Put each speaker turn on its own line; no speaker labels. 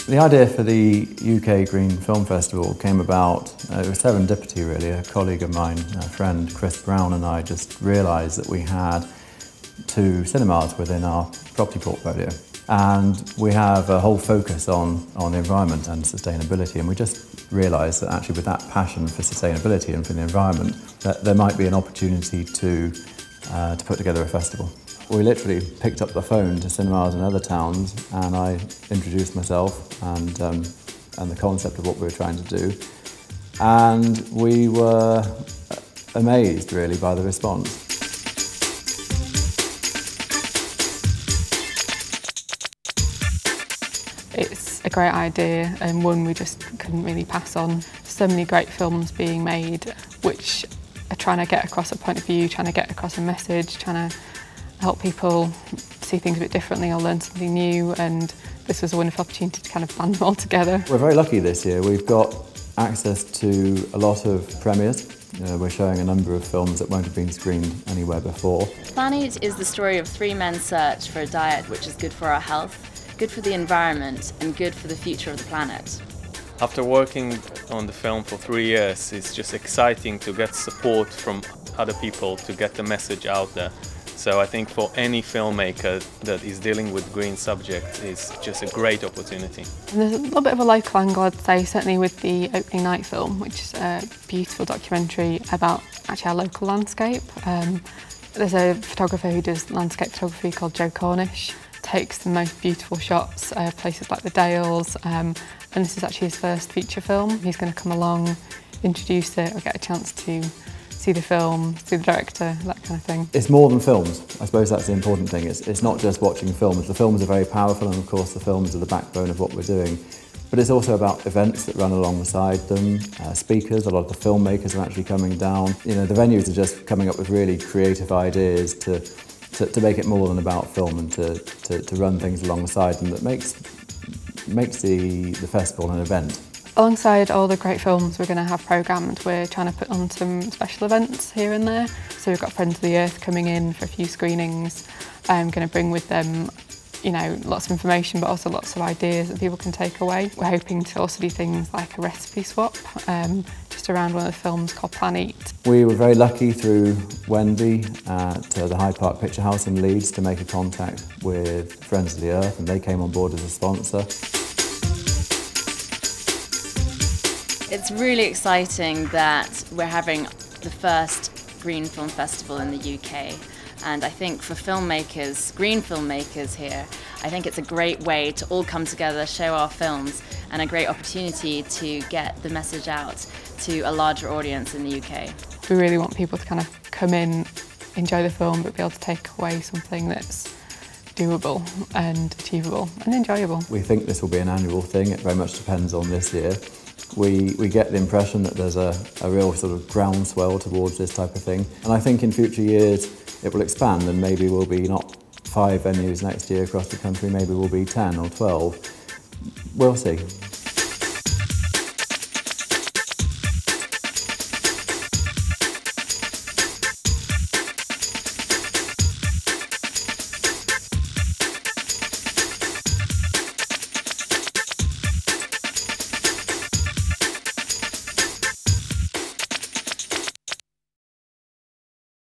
The idea for the UK Green Film Festival came about, it was serendipity really. A colleague of mine, a friend, Chris Brown, and I just realised that we had 2 cinemas within our property portfolio. And we have a whole focus on the environment and sustainability, and we just realised that actually with that passion for sustainability and for the environment, that there might be an opportunity to put together a festival. We literally picked up the phone to cinemas in other towns and I introduced myself and the concept of what we were trying to do. And we were amazed really by the response.
It's a great idea and one we just couldn't really pass on. So many great films being made which are trying to get across a point of view, trying to get across a message, trying to help people see things a bit differently or learn something new, and this was a wonderful opportunity to kind of band them all together.
We're very lucky this year. We've got access to a lot of premieres. We're showing a number of films that won't have been screened anywhere before.
Planet is the story of 3 men's search for a diet which is good for our health, good for the environment and good for the future of the planet.
After working on the film for 3 years, it's just exciting to get support from other people to get the message out there. So I think for any filmmaker that is dealing with green subjects, it's just a great opportunity.
And there's a little bit of a local angle, I'd say, certainly with the opening night film, which is a beautiful documentary about actually our local landscape. There's a photographer who does landscape photography called Joe Cornish, takes the most beautiful shots of places like the Dales, and this is actually his first feature film. He's going to come along, introduce it, or get a chance to see the film, see the director, that kind of thing.
It's more than films. I suppose that's the important thing. It's not just watching films. The films are very powerful and of course the films are the backbone of what we're doing. But it's also about events that run alongside them, speakers, a lot of the filmmakers are actually coming down. You know, the venues are just coming up with really creative ideas to make it more than about film and to run things alongside them that makes the festival an event.
Alongside all the great films we're going to have programmed, we're trying to put on some special events here and there. So we've got Friends of the Earth coming in for a few screenings. I'm going to bring with them, you know, lots of information but also lots of ideas that people can take away. We're hoping to also do things like a recipe swap, just around one of the films called Planet.
We were very lucky through Wendy at the Hyde Park Picture House in Leeds to make a contact with Friends of the Earth, and they came on board as a sponsor.
It's really exciting that we're having the first Green Film Festival in the UK, and I think for filmmakers, green filmmakers here, I think it's a great way to all come together, show our films, and a great opportunity to get the message out to a larger audience in the UK.
We really want people to kind of come in, enjoy the film, but be able to take away something that's doable and achievable and enjoyable.
We think this will be an annual thing. It very much depends on this year. We get the impression that there's a real sort of groundswell towards this type of thing. And I think in future years it will expand and maybe we'll be not 5 venues next year across the country, maybe we'll be 10 or 12. We'll see.